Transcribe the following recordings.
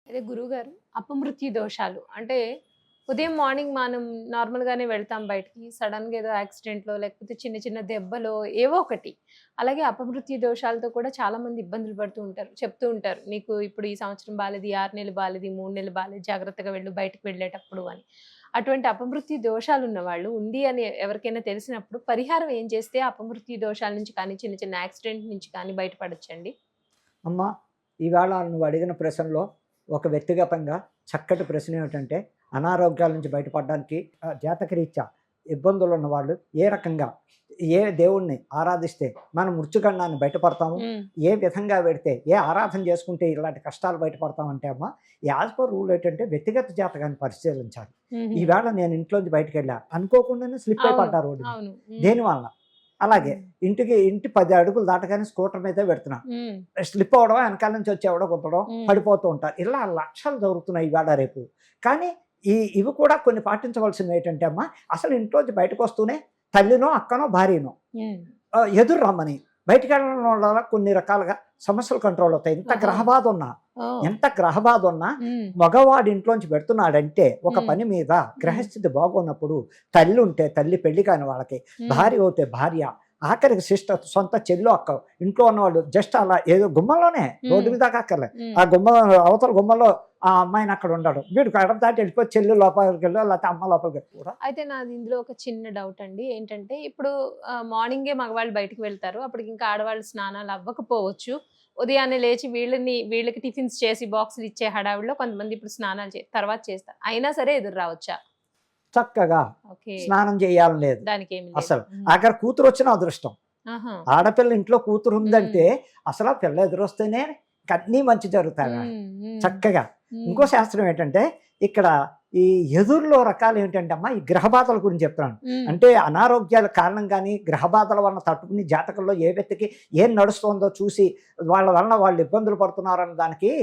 అదే గురువుగారు అపమృత్యు దోషాలు అంటే ఉదయం మార్నింగ్ మనం నార్మల్‌గానే వెళ్తాం బయటికి. సడెన్‌గా ఏదో యాక్సిడెంట్‌లో లేకపోతే చిన్న చిన్న దెబ్బలో ఏవో ఒకటి. అలాగే అపమృత్యు దోషాలతో కూడా చాలామంది ఇబ్బందులు పడుతూ ఉంటారు. చెప్తూ ఉంటారు. నీకు ఇప్పుడు ఈ సంవత్సరం బాలేదు, ఈ 6 నెలలు బాలేదు, ఈ 3 నెలలు బాలేదు. జాగ్రత్తగా వెళ్ళు బయటికి వెళ్ళేటప్పుడు అని. అటువంటి అపమృత్యు దోషాలున్న వాళ్ళు ఉంది అని ఎవరికైనా తెలిసినప్పుడు పరిహారం ఏం చేస్తే అపమృత్యు దోషాల నుంచి కానీ, చిన్న చిన్న యాక్సిడెంట్ నుంచి కానీ బయటపడొచ్చండి? అమ్మ, ఈవేళ నువ్వు అడిగిన ప్రశ్నలో ఒక వ్యక్తిగతంగా చక్కటి ప్రశ్న ఏమిటంటే, అనారోగ్యాల నుంచి బయటపడడానికి జాతకరీత్యా ఇబ్బందులు ఉన్నవాళ్ళు ఏ రకంగా ఏ దేవుణ్ణి ఆరాధిస్తే మనం మృత్యుగండాన్ని బయటపడతాము, ఏ విధంగా పెడితే ఏ ఆరాధన చేసుకుంటే ఇలాంటి కష్టాలు బయటపడతామంటే అమ్మ, యాజ్ పర్ రూల్ ఏంటంటే వ్యక్తిగత జాతకాన్ని పరిశీలించాలి. ఈవేళ నేను ఇంట్లోంచి బయటకు వెళ్ళా, అనుకోకుండానే స్లిప్ అయిపడ్డా రోడ్డు మీద. దేనివల్ల? అలాగే ఇంటి 10 అడుగులు దాటగానే స్కూటర్ మీదే పెడుతున్నా, స్లిప్ అవడం, వెనకాల నుంచి వచ్చేవడం గుద్దడం, పడిపోతూ ఉంటారు. ఇలా లక్షలు జరుగుతున్నాయి ఈవేళ రేపు. కానీ ఇవి కూడా కొన్ని పాటించవలసినవి ఏంటంటే అమ్మ, అసలు ఇంట్లోంచి బయటకు వస్తూనే తల్లినో అక్కనో భార్యనో ఎదురు రమ్మని బయటికి వెళ్ళడం వల్ల కొన్ని రకాలుగా సమస్యలు కంట్రోల్ అవుతాయి. ఎంత గ్రహబాధ ఉన్నా మగవాడి ఇంట్లోంచి పెడుతున్నాడంటే ఒక పని మీద గ్రహస్థితి బాగున్నప్పుడు తల్లి ఉంటే తల్లి, పెళ్లి కాని వాళ్ళకి భార్య అవుతే భార్య, ఆఖరికి సిస్టర్, సొంత చెల్లు అక్క, ఇంట్లో ఉన్నవాళ్ళు జస్ట్ అలా ఏదో గుమ్మలోనే రోడ్డు మీద అక్కర్లే, ఆ అవతల గుమ్మలో ఆ అమ్మాయిని అక్కడ ఉండడం, వీడు కడప దాటి వెళ్ళిపోయి చెల్లు లోపలికి వెళ్ళి లేకపోతే అమ్మ లోపలికి కూడా. అయితే నాది ఇందులో ఒక చిన్న డౌట్ అండి. ఏంటంటే ఇప్పుడు మార్నింగే మగవాళ్ళు బయటికి వెళ్తారు, అప్పటికి ఇంకా ఆడవాళ్ళు స్నానాలు అవ్వకపోవచ్చు. ఉదయాన్నే లేచి వీళ్ళకి టిఫిన్స్ చేసి బాక్సులు ఇచ్చే హడావిడిలో కొంతమంది ఇప్పుడు స్నానాలు తర్వాత చేస్తారు, అయినా సరే ఎదురు రావచ్చా? చక్కగా స్నానం చేయాలని లేదు దానికి అసలు. అక్కడ కూతురు వచ్చిన అదృష్టం. ఆడపిల్ల ఇంట్లో కూతురు ఉందంటే అసలు ఆ పిల్ల ఎదురొస్తేనే అన్నీ మంచి జరుగుతాయి చక్కగా. ఇంకో శాస్త్రం ఏంటంటే, ఇక్కడ ఈ ఎదురులో రకాలు ఏంటంటే అమ్మా, ఈ గ్రహబాధల గురించి చెప్తున్నాను. అంటే అనారోగ్యాల కారణం కానీ గ్రహబాధల వల్ల తట్టుకుని జాతకంలో ఏ వ్యక్తికి ఏం నడుస్తుందో చూసి వాళ్ళ వలన వాళ్ళు ఇబ్బందులు పడుతున్నారన్న దానికి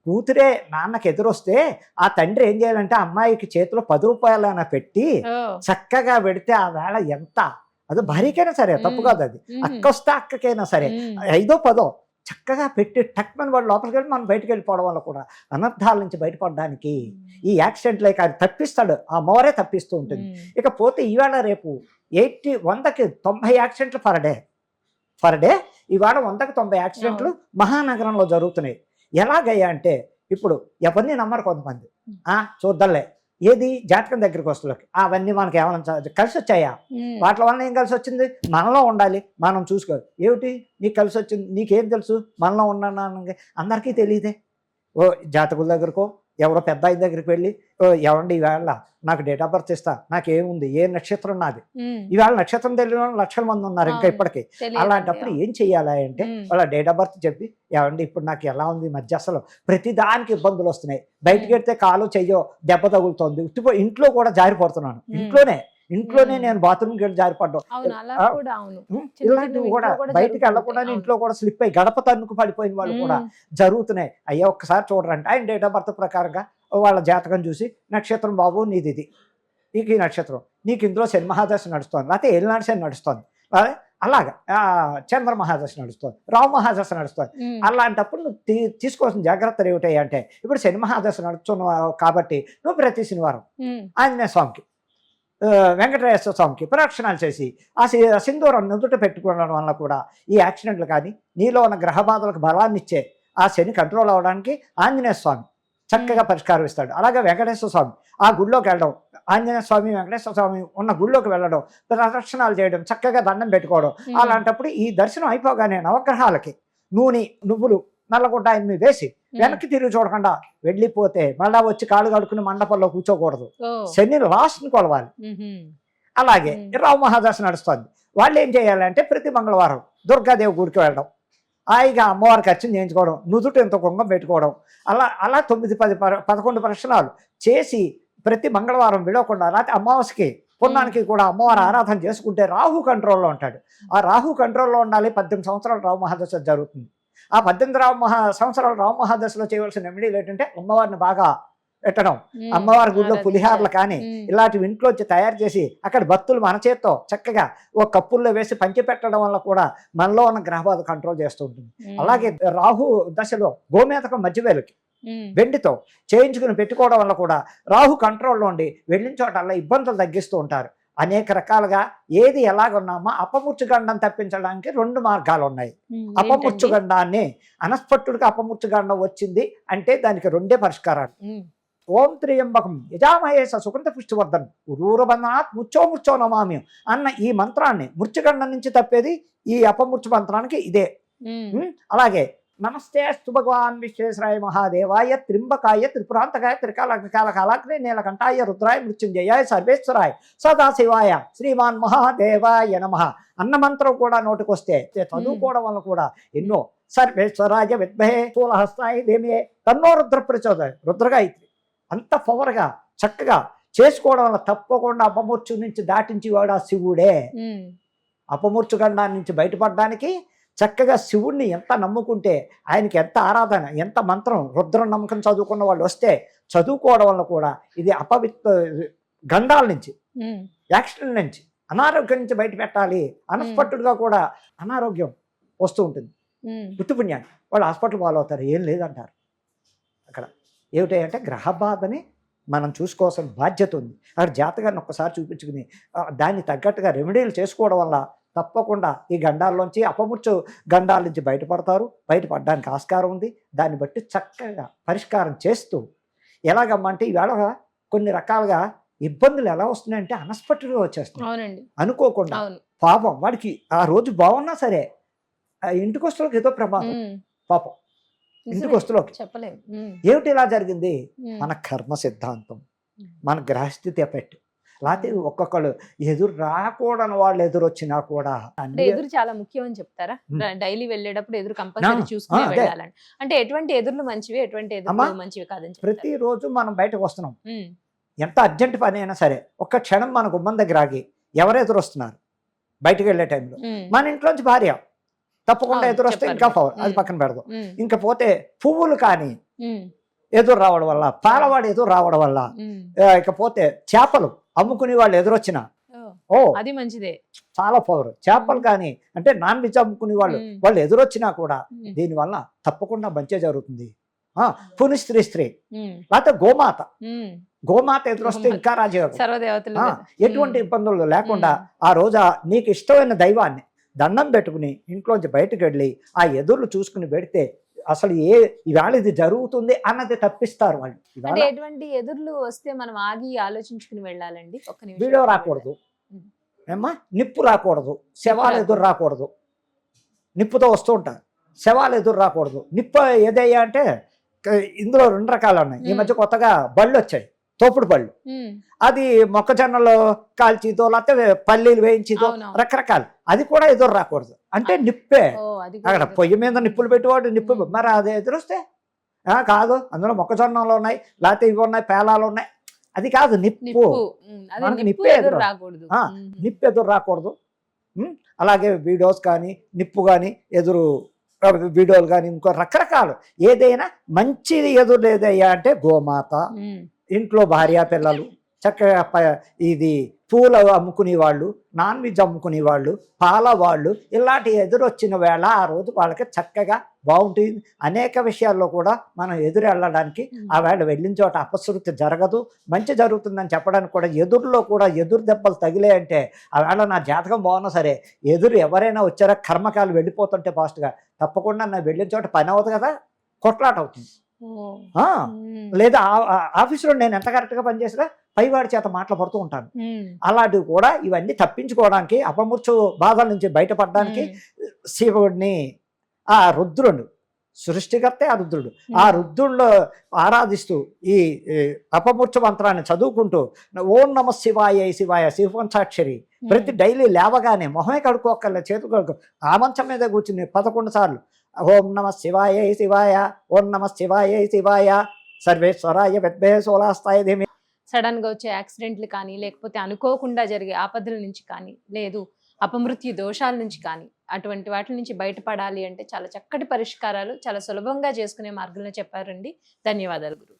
కూతురే నాన్నకి ఎదురొస్తే ఆ తండ్రి ఏం చేయాలంటే అమ్మాయికి చేతిలో 10 రూపాయలైనా పెట్టి చక్కగా పెడితే ఆ వేళ ఎంత, అది భార్యకైనా సరే తప్పు కాదు, అది అక్కొస్తే అక్కకైనా సరే 5ో 10ో చక్కగా పెట్టి టక్మని వాడు లోపలికి వెళ్ళి మనం బయటకు వెళ్ళిపోవడం వల్ల కూడా అనర్థాల నుంచి బయటపడడానికి ఈ యాక్సిడెంట్లే కాదు తప్పిస్తాడు, ఆ మోరే తప్పిస్తూ ఉంటుంది. ఇకపోతే ఈవేళ రేపు 100కి 90 యాక్సిడెంట్లు పర్ డే ఇవాళ 100కి 90 యాక్సిడెంట్లు మహానగరంలో జరుగుతున్నాయి. ఎలాగయ్యా అంటే, ఇప్పుడు ఎవరిని నమ్మరు కొంతమంది, చూద్దాంలే ఏది జాతకం దగ్గరికి వస్తువులకి అవన్నీ మనకి ఏమైనా కలిసి వచ్చాయా, వాటి వల్ల ఏం కలిసి వచ్చింది, మనలో ఉండాలి, మనం చూసుకోవాలి. ఏమిటి నీకు కలిసి వచ్చింది, నీకేం తెలుసు, మనలో ఉన్నాను అందరికీ తెలియదే. ఓ జాతకుల దగ్గరకో ఎవరో పెద్ద ఆయన దగ్గరికి వెళ్ళి, ఎవండి ఈవేళ నాకు డేట్ ఆఫ్ బర్త్ ఇస్తా, నాకేముంది, ఏ నక్షత్రం నాది, ఈవేళ నక్షత్రం తెలియని వాళ్ళు లక్షల మంది ఉన్నారు ఇంకా ఇప్పటికీ. అలాంటప్పుడు ఏం చెయ్యాలి అంటే, వాళ్ళ డేట్ ఆఫ్ బర్త్ చెప్పి, ఏమండి ఇప్పుడు నాకు ఎలా ఉంది మధ్య, అసలు ప్రతి దానికి ఇబ్బందులు వస్తున్నాయి, బయటికి వెళ్తే కాలు చెయ్యో దెబ్బ తగులుతోంది, ఇంట్లో కూడా జారిపోతున్నాను, ఇంట్లోనే నేను బాత్రూమ్కి వెళ్ళి జారిపడ్డాం, ఇలాంటివి కూడా బయటికి వెళ్ళకుండా ఇంట్లో కూడా స్లిప్ అయ్యి గడప తన్నుకు పడిపోయిన వాళ్ళు కూడా జరుగుతున్నాయి. అయ్యా ఒక్కసారి చూడరంటే ఆయన డేట్ ఆఫ్ బర్త్ ప్రకారంగా వాళ్ళ జాతకం చూసి, నక్షత్రం బాబు నీది ఇది, నీకు ఈ నక్షత్రం, నీకు ఇందులో శని మహాదశ నడుస్తుంది, లేకపోతే ఏలినాడు శని నడుస్తుంది, అలాగా చంద్ర మహాదశ నడుస్తుంది, రావు మహాదశ నడుస్తుంది. అలాంటప్పుడు నువ్వు తీసుకోవాల్సిన జాగ్రత్తలు ఏమిటాయి అంటే, ఇప్పుడు శని మహాదశ నడుస్తున్నావు కాబట్టి నువ్వు ప్రతి శనివారం ఆంజనేయ స్వామికి, వెంకటేశ్వర స్వామికి ప్రదక్షిణాలు చేసి ఆ సింధూరం నుదుట పెట్టుకోవడం వల్ల కూడా ఈ యాక్సిడెంట్లు కానీ నీలో ఉన్న గ్రహబాధలకు బలాన్ని ఇచ్చే ఆ శని కంట్రోల్ అవ్వడానికి ఆంజనేయ స్వామి చక్కగా పరిష్కారం ఇస్తాడు. అలాగే వెంకటేశ్వర స్వామి ఆ గుడిలోకి వెళ్ళడం, ఆంజనేయ స్వామి వెంకటేశ్వర స్వామి ఉన్న గుడిలోకి వెళ్ళడం, ప్రదక్షిణాలు చేయడం, చక్కగా దండం పెట్టుకోవడం. అలాంటప్పుడు ఈ దర్శనం అయిపోగానే నవగ్రహాలకి నూనె నువ్వులు నల్లగొడ్డ ఆయన్ని వేసి వెనక్కి తిరిగి చూడకుండా వెళ్ళిపోతే మళ్ళా వచ్చి కాళ్ళు కడుక్కుని మండపంలో కూర్చోకూడదు, శని లాస్ట్ని కొలవాలి. అలాగే రావు మహాదశ నడుస్తుంది, వాళ్ళు ఏం చేయాలంటే ప్రతి మంగళవారం దుర్గాదేవి గుడికి వెళ్ళడం, హాయిగా అమ్మవారికి అర్చన చేయించుకోవడం, నుదుట ఎంత కుంగం పెట్టుకోవడం, అలా 9, 10, 11 ప్రదక్షిణాలు చేసి ప్రతి మంగళవారం విడవకుండా, లేకపోతే అమావాస్యకి పున్నానికి కూడా అమ్మవారి ఆరాధన చేసుకుంటే రాహు కంట్రోల్లో ఉంటాడు. ఆ రాహు కంట్రోల్లో ఉండాలి. 18 సంవత్సరాలు రావు మహాదశ జరుగుతుంది. ఆ 18 సంవత్సరాలు రావు మహాదశలో చేయవలసిన రెమెడీలు ఏంటంటే, అమ్మవారిని బాగా పెట్టడం, అమ్మవారి గుడిలో పులిహారలు కానీ ఇలాంటివి ఇంట్లోంచి తయారు చేసి అక్కడ భక్తులు మన చేత్తో చక్కగా ఒక కప్పుల్లో వేసి పంచి పెట్టడం వల్ల కూడా మనలో ఉన్న గ్రహబాధ కంట్రోల్ చేస్తూ ఉంటుంది. అలాగే రాహు దశలో గోమేతకం మధ్యవేలుకి వెండితో చేయించుకుని పెట్టుకోవడం వల్ల కూడా రాహు కంట్రోల్లో ఉండి వెళ్ళిన చోటల్లా ఇబ్బందులు తగ్గిస్తూ ఉంటారు. అనేక రకాలుగా ఏది ఎలాగున్నామో అపమృత్యుగండం తప్పించడానికి 2 మార్గాలు ఉన్నాయి. అపమృత్యుగండాన్ని అనస్పట్టుడికి అపమృత్యుగండం వచ్చింది అంటే దానికి 2 పరిష్కారాలు. ఓం త్రియంబకం యజామహేశ సుగంధ పుష్టివర్ధన్ ఉరూరబంధనాత్ ముచ్చో నమామ్యం అన్న ఈ మంత్రాన్ని మృత్యుగండం నుంచి తప్పేది ఈ అపమృత్యు మంత్రానికి ఇదే. అలాగే నమస్తే అస్తు భగవాన్ విశ్వేశ్వరాయ మహాదేవాయ త్రింబకాయ త్రిపురాంతకాయ త్రికాల కాలాగ్నే నీలకంఠాయ రుద్రాయ మృత్యుంజయాయ సర్వేశ్వరాయ సదాశివాయ శ్రీమాన్ మహాదేవాయ నమః అన్న మంత్రం కూడా నోటికొస్తే చదువుకోవడం వల్ల కూడా ఎన్నో సర్వేశ్వరాయ విద్మహే స్థూలహస్తాయ ధీమహి తన్నో రుద్ర ప్రచోదయాత్ రుద్రగాయత్రి అంత పవర్గా చక్కగా చేసుకోవడం వల్ల తప్పకుండా అపమృత్యు నుంచి దాటించి వాడు ఆ శివుడే. అపమృత్యు గండాన్ని నుంచి బయటపడడానికి చక్కగా శివుణ్ణి ఎంత నమ్ముకుంటే ఆయనకి ఎంత ఆరాధన ఎంత మంత్రం రుద్రం నమ్మకం చదువుకున్న వాళ్ళు వస్తే చదువుకోవడం వల్ల కూడా ఇది గండాల నుంచి యాక్సిడెంట్ నుంచి అనారోగ్యం నుంచి బయట పెట్టాలి. అనస్పట్టుగా కూడా అనారోగ్యం వస్తూ ఉంటుంది. పుట్టుపుణ్యాన్ని వాళ్ళు హాస్పిటల్ ఫాలో అవుతారు, ఏం లేదంటారు. అక్కడ ఏమిటంటే గ్రహ బాధని మనం చూసుకోవాల్సిన బాధ్యత ఉంది. అక్కడ జాతకాన్ని ఒక్కసారి చూపించుకుని దాన్ని తగ్గట్టుగా రెమెడీలు చేసుకోవడం వల్ల తప్పకుండా ఈ గండాల్లోంచి అపమృత్యు గండాల నుంచి బయటపడతారు. బయటపడడానికి ఆస్కారం ఉంది. దాన్ని బట్టి చక్కగా పరిష్కారం చేస్తూ ఎలాగమ్మంటే ఈవేళ కొన్ని రకాలుగా ఇబ్బందులు ఎలా వస్తున్నాయంటే అనస్పట్టుగా వచ్చేస్తున్నాయి అనుకోకుండా. పాపం వాడికి ఆ రోజు బాగున్నా సరే ఇంటికి వస్తువులకు ఏదో ప్రమాదం. పాపం ఇంటికి వస్తువులోకి చెప్పలేము. ఏమిటి ఇలా జరిగింది? మన కర్మ సిద్ధాంతం, మన గ్రహస్థితి ఎఫెక్ట్. లేకపోతే ఒక్కొక్కళ్ళు ఎదురు రాకూడని వాళ్ళు ఎదురు వచ్చినా కూడా ఎదురు చాలా ముఖ్యం అని చెప్తారా? డైలీ వెళ్ళేటప్పుడు ఎదురు కంపల్సరీ చూసుకుని వెళ్ళాలని. అంటే ఎటువంటి ఎదురులు మంచివి, ఎటువంటి ఎదురు మంచివి కాదని ప్రతిరోజు మనం బయటకు వస్తున్నాం, ఎంత అర్జెంట్ పని అయినా సరే ఒక్క క్షణం మన గుమ్మం దగ్గర ఆగి ఎవరు ఎదురు వస్తున్నారు బయటకు వెళ్ళే టైంలో మన ఇంట్లోంచి భార్య తప్పకుండా ఎదురు వస్తే ఇంకా పవర్, అది పక్కన పెడదాం. ఇంకా పోతే పువ్వులు కానీ ఎదురు రావడం వల్ల, పాలవాడు ఎదురు రావడం వల్ల, ఇకపోతే చేపలు అమ్ముకునే వాళ్ళు ఎదురొచ్చిన అది మంచిదే, చాలా పవర్. చేపలు కానీ అంటే నాన్ వెజ్ అమ్ముకునే వాళ్ళు ఎదురొచ్చినా కూడా దీనివల్ల తప్పకుండా మంచి జరుగుతుంది. పుని స్త్రీ లేకపోతే గోమాత ఎదురొస్తే ఇంకా రాజయోగం. ఎటువంటి ఇబ్బందులు లేకుండా ఆ రోజు నీకు ఇష్టమైన దైవాన్ని దండం పెట్టుకుని ఇంట్లోంచి బయటకు వెళ్ళి ఆ ఎదుర్లు చూసుకుని పెడితే అసలు ఇవాళ ఇది జరుగుతుంది అన్నది తప్పిస్తారు వాళ్ళు. ఎటువంటి ఎదుర్లు వస్తే మనం ఆగి ఆలోచించుకుని వెళ్ళాలండి. వీడియో రాకూడదు ఏమ్మా, నిప్పు రాకూడదు, శవాలు ఎదురు రాకూడదు. నిప్పుతో వస్తూ ఉంటారు, శవాలు ఎదురు రాకూడదు. నిప్పు ఏదయ్యా అంటే ఇందులో 2 రకాలు ఉన్నాయి. ఈ మధ్య కొత్తగా బళ్ళు వచ్చాయి, తోపుడు బళ్ళు. అది మొక్కజొన్నలో కాల్చితో లేకపోతే పల్లీలు వేయించితో రకరకాలు. అది కూడా ఎదురు రాకూడదు. అంటే నిప్పే, అక్కడ పొయ్యి మీద నిప్పులు పెట్టేవాడు నిప్పు. మరి అది ఎదురొస్తే కాదు, అందులో మొక్కజొన్నలు ఉన్నాయి, లేకపోతే ఇవి ఉన్నాయి, పేలాలు ఉన్నాయి, అది కాదు నిప్పు. మనకి నిప్పే ఎదురు రాకూడదు, నిప్పు ఎదురు రాకూడదు. అలాగే వీడియోస్ కానీ నిప్పు కానీ ఎదురు వీడియోలు కానీ ఇంకో రకరకాలు ఏదైనా మంచిది ఎదురు లేదయ్యా అంటే గోమాత, ఇంట్లో భార్య పిల్లలు, చక్కగా ఇది పూలు అమ్ముకునే వాళ్ళు, నాన్ వెజ్ అమ్ముకునే వాళ్ళు, పాల వాళ్ళు, ఇలాంటి ఎదురొచ్చిన వేళ ఆ రోజు వాళ్ళకి చక్కగా బాగుంటుంది. అనేక విషయాల్లో కూడా మనం ఎదురు వెళ్ళడానికి ఆ వేళ వెళ్ళిన చోట అపశృతి జరగదు, మంచి జరుగుతుందని చెప్పడానికి కూడా ఎదురులో కూడా ఎదురు దెబ్బలు తగిలాయంటే ఆ వేళ నా జాతకం బాగున్నా సరే ఎదురు ఎవరైనా వచ్చారా కర్మకాలు వెళ్ళిపోతుంటే ఫాస్ట్గా తప్పకుండా నా వెళ్ళిన చోట పని అవుతుంది కదా, కొట్లాట అవుతుంది. లేదా ఆఫీసులో నేను ఎంత కరెక్ట్గా పనిచేసినా పైవాడి చేత మాట్లాడుతూ ఉంటాను. అలాంటివి కూడా ఇవన్నీ తప్పించుకోవడానికి, అపమృత్యు బాధల నుంచి బయటపడడానికి శివుడిని, ఆ రుద్రుడు సృష్టికర్తే ఆ రుద్రుడు, ఆ రుద్రుడిలో ఆరాధిస్తూ ఈ అపమృత్యు మంత్రాన్ని చదువుకుంటూ ఓం నమ శివాయ శివాయ శివంచాక్షరి ప్రతి డైలీ లేవగానే మొహమే కడుక్కోకల్లా చేతులు కడుక్కో, ఆ మంచం మీద కూర్చుని 11 సార్లు ఓం నమ శివాయ శివాయ, ఓం నమ శివాయ శివాయ, సర్వేశ్వరాయ విద్మహే స్థూలహస్తాయ ధీమహి. సడన్ గా వచ్చే యాక్సిడెంట్లు కానీ, లేకపోతే అనుకోకుండా జరిగే ఆపదల నుంచి కానీ, లేదు అపమృత్యు దోషాల నుంచి కానీ, అటువంటి వాటి నుంచి బయటపడాలి అంటే చాలా చక్కటి పరిష్కారాలు చాలా సులభంగా చేసుకునే మార్గంలో చెప్పారండి. ధన్యవాదాలు గురు.